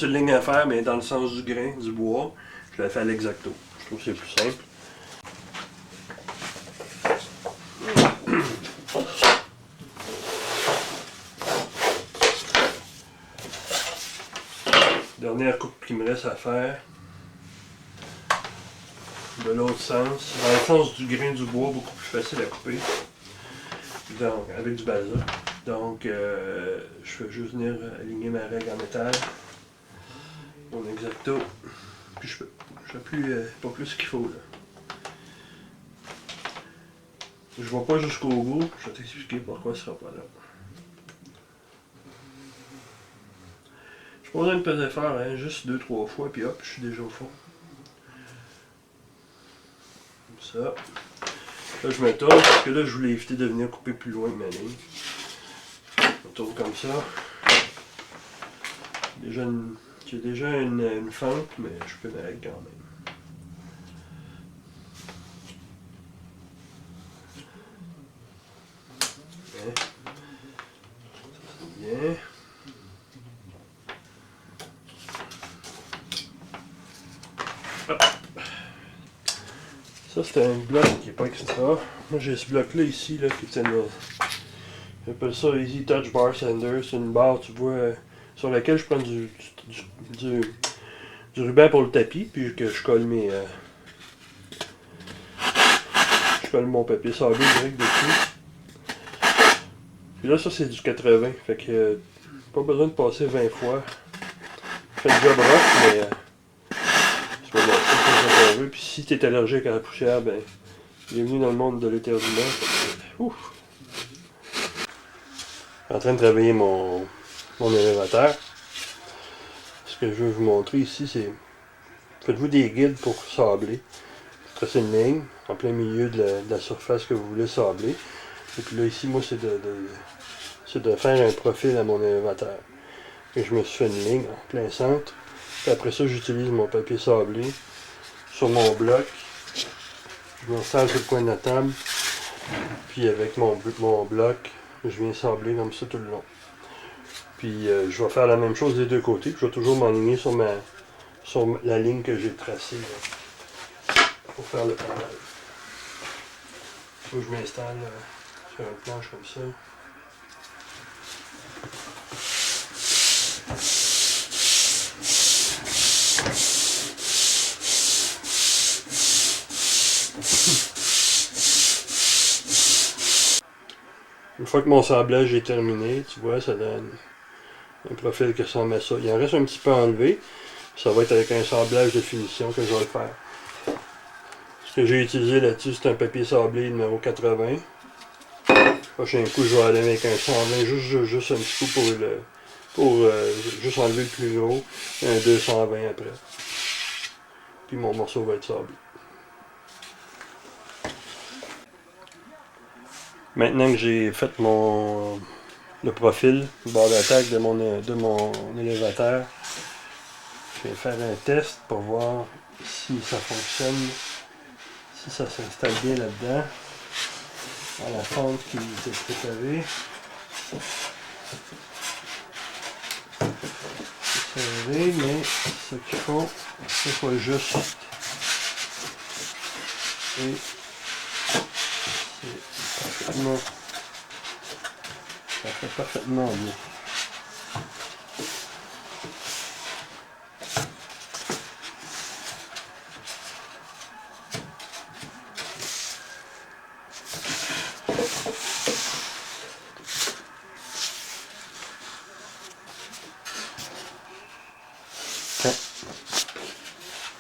seule ligne à faire, mais dans le sens du grain, du bois, je la fais à l'exacto. Je trouve que c'est plus simple. Dernière coupe qu'il me reste à faire. De l'autre sens, dans le sens du grain du bois, beaucoup plus facile à couper. Donc, avec du balsa. Donc, je vais juste venir aligner ma règle en métal. Mon exacto. Puis je fais plus, pas plus qu'il faut là. Je ne vais pas jusqu'au bout, je vais t'expliquer pourquoi ce sera pas là. Je n'ai pas besoin de peser fort, hein, juste 2-3 fois, puis hop, je suis déjà au fond. Comme ça. Là, je me tourne, parce que là, je voulais éviter de venir couper plus loin de ma ligne. Je me tourne comme ça. J'ai déjà une fente, mais je peux m'arrêter quand même. Bien. Ça c'est un bloc qui n'est pas extra. Moi j'ai ce bloc là ici là, qui est j'appelle ça Easy Touch Bar Sander. C'est une barre tu vois sur laquelle je prends du ruban pour le tapis puis que je colle je colle mon papier sablé direct dessus. Puis là ça c'est du 80. Fait que pas besoin de passer 20 fois. Je fais le job rough mais c'est pas bon. Puis si tu es allergique à la poussière, ben bienvenue dans le monde de l'éternel. Ouf! Je suis en train de travailler mon élévateur. Ce que je veux vous montrer ici, c'est faites-vous des guides pour sabler. Tracez une ligne en plein milieu de la surface que vous voulez sabler. Et puis là ici, moi c'est de faire un profil à mon élévateur. Et je me suis fait une ligne en plein centre. Puis après ça, j'utilise mon papier sablé sur mon bloc. Je m'installe sur le coin de la table. Puis avec mon bloc, je viens sabler comme ça tout le long. Puis je vais faire la même chose des deux côtés. Puis je vais toujours m'aligner sur la ligne que j'ai tracée là, pour faire le pavage. Je m'installe sur une planche comme ça. Une fois que mon sablage est terminé, tu vois, ça donne un profil qui ressemble à ça. Il en reste un petit peu à enlever. Ça va être avec un sablage de finition que je vais le faire. Ce que j'ai utilisé là-dessus, c'est un papier sablé numéro 80. Le prochain coup, je vais aller avec un 120, juste un petit coup pour juste enlever le plus gros. Un 220 après. Puis mon morceau va être sablé. Maintenant que j'ai fait le profil, le bord d'attaque de mon élévateur, je vais faire un test pour voir si ça fonctionne, si ça s'installe bien là-dedans, à la fente qui était préparée. C'est serré, mais ce qu'il faut, c'est qu'il soit juste. Et parfaitement, ça fait parfaitement bien.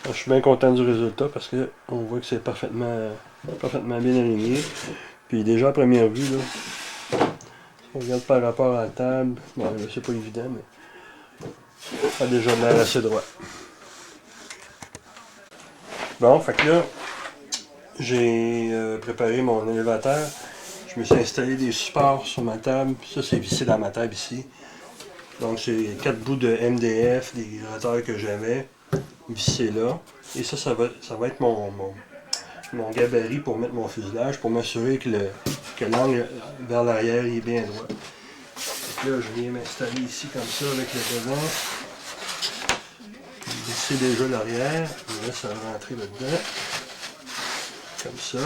Je suis bien content du résultat parce que on voit que c'est parfaitement bien aligné. Puis déjà à première vue, là, si on regarde par rapport à la table, bon là c'est pas évident, mais ça a déjà l'air assez droit. Bon, fait que là, j'ai préparé mon élévateur. Je me suis installé des supports sur ma table. Ça c'est vissé dans ma table ici. Donc c'est 4 bouts de MDF, des grateurs que j'avais vissés là. Et ça va être mon gabarit pour mettre mon fuselage, pour m'assurer que l'angle vers l'arrière est bien droit. Donc là, je viens m'installer ici comme ça avec le devant. fixé déjà l'arrière. Je laisse rentrer là-dedans. Comme ça.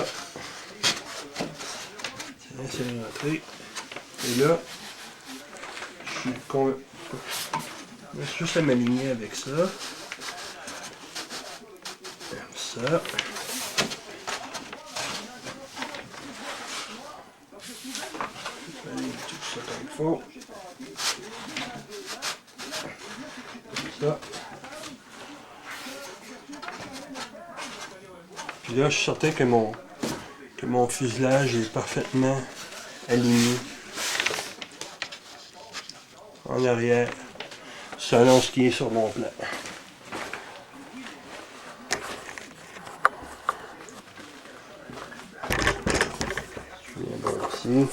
Tiens, c'est rentré. Et là, je vais juste à m'aligner avec ça. Comme ça. Je vais aligner tout ça comme il faut. Comme ça. Puis là, je suis certain que mon fuselage est parfaitement aligné en arrière, selon ce qui est sur mon plan. Je viens voir ici.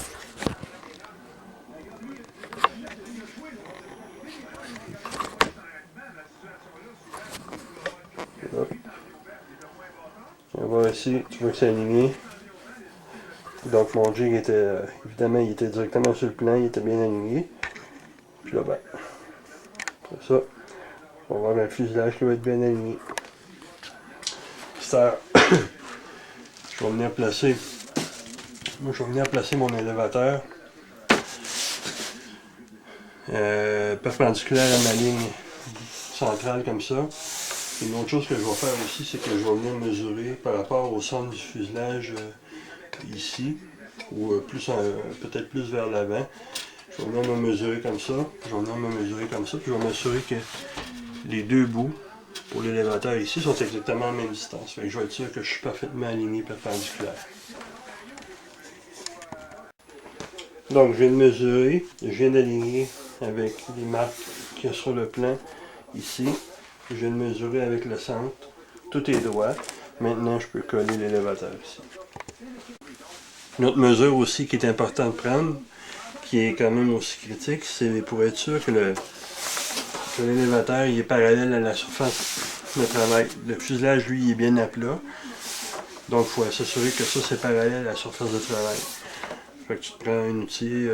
Hop. Je viens voir ici, tu vois que c'est aligné. Donc mon jig était, évidemment, il était directement sur le plan, il était bien aligné. Puis là, ben, comme ça, on va voir le fuselage qui va être bien aligné. Ça, je vais venir placer, mon élévateur perpendiculaire à ma ligne centrale comme ça. Une autre chose que je vais faire aussi, c'est que je vais venir mesurer par rapport au centre du fuselage ici, ou peut-être plus vers l'avant. Je vais venir me mesurer comme ça, puis je vais m'assurer que les deux bouts pour l'élévateur ici sont exactement à la même distance. Fait que je vais être sûr que je suis parfaitement aligné perpendiculaire. Donc je viens de mesurer, je viens d'aligner avec les marques qu'il y a sur le plan ici. Je viens de mesurer avec le centre. Tout est droit. Maintenant, je peux coller l'élévateur ici. Une autre mesure aussi qui est importante de prendre, qui est quand même aussi critique, c'est pour être sûr que l'élévateur est parallèle à la surface de travail. Le fuselage, lui, il est bien à plat. Donc, il faut s'assurer que ça, c'est parallèle à la surface de travail. Fait que tu te prends un outil,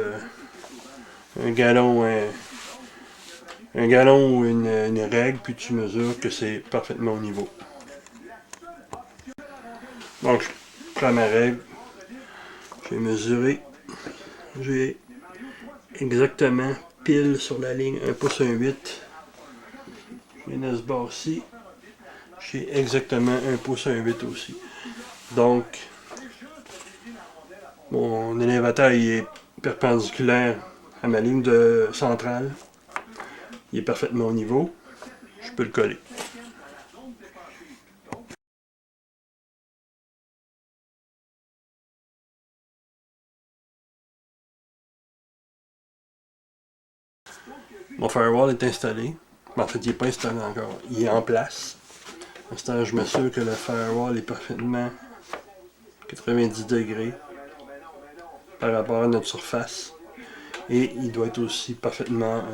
un galon ou une règle, puis tu mesures que c'est parfaitement au niveau. Donc, je prends ma règle, j'ai mesuré, j'ai exactement pile sur la ligne 1 pouce 1/8. Je viens de ce bord-ci, j'ai exactement 1 pouce 1/8 aussi. Donc, mon élévateur il est perpendiculaire à ma ligne centrale. Il est parfaitement au niveau. Je peux le coller. Mon firewall est installé. En fait, il n'est pas installé encore. Il est en place. À ce temps, je m'assure que le firewall est parfaitement 90 degrés par rapport à notre surface. Et il doit être aussi parfaitement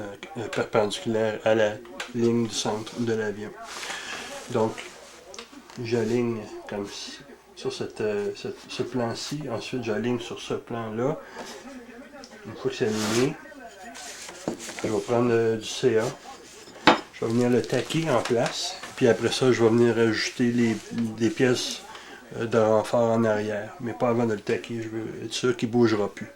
perpendiculaire à la ligne du centre de l'avion. Donc, j'aligne comme ci, sur ce plan-ci. Ensuite, j'aligne sur ce plan-là. Une fois que c'est aligné, je vais prendre du CA. Je vais venir le taquer en place. Puis après ça, je vais venir ajouter des pièces de renfort en arrière. Mais pas avant de le taquer. Je veux être sûr qu'il ne bougera plus.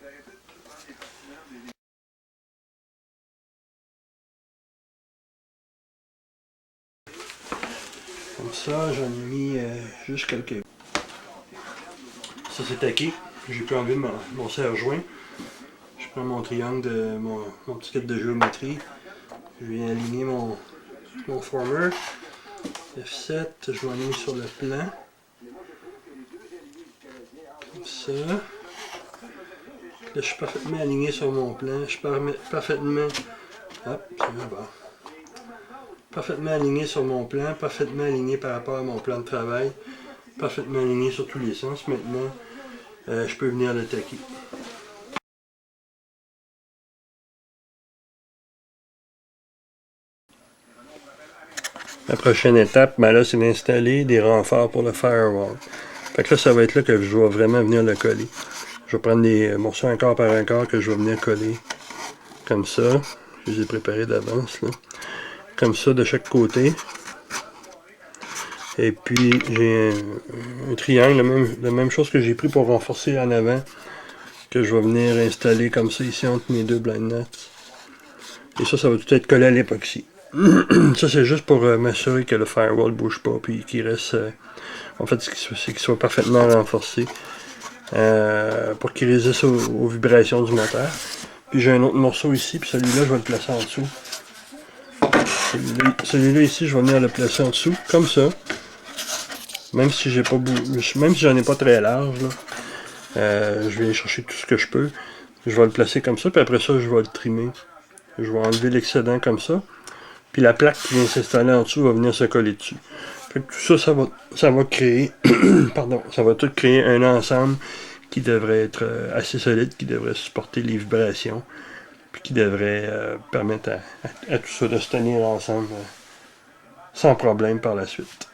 Comme ça, j'en ai mis juste quelques. Ça c'est taqué. J'ai pu enlever mon serre-joint. Je prends mon triangle de mon petit kit de géométrie. Je viens aligner mon former. F7, je vais aligner sur le plan. Comme ça. Là, je suis parfaitement aligné sur mon plan. Je suis parfaitement. Hop, c'est bon. Parfaitement aligné sur mon plan, parfaitement aligné par rapport à mon plan de travail, parfaitement aligné sur tous les sens. Maintenant, je peux venir le taquer. La prochaine étape, ben là, c'est d'installer des renforts pour le firewall. Fait que là, ça va être là que je vais vraiment venir le coller. Je vais prendre des morceaux un quart par un quart que je vais venir coller comme ça. Je les ai préparés d'avance, là. Comme ça, de chaque côté. Et puis j'ai un triangle, la même chose que j'ai pris pour renforcer en avant, que je vais venir installer comme ça ici entre mes deux blind nuts. Et ça va tout être collé à l'époxy. Ça c'est juste pour m'assurer que le firewall ne bouge pas, puis qu'il reste... en fait, c'est qu'il soit parfaitement renforcé. Pour qu'il résiste aux vibrations du moteur. Puis j'ai un autre morceau ici, puis celui-là, je vais le placer en dessous. Celui-là ici, je vais venir le placer en dessous, comme ça. Même si j'ai pas même si j'en ai pas très large, là, je vais chercher tout ce que je peux. Je vais le placer comme ça, puis après ça, je vais le trimer. Je vais enlever l'excédent comme ça. Puis la plaque qui vient s'installer en dessous va venir se coller dessus. Fait que tout ça, ça va créer, pardon, ça va tout créer un ensemble qui devrait être assez solide, qui devrait supporter les vibrations, puis qui devrait permettre à tout ça de se tenir ensemble sans problème par la suite.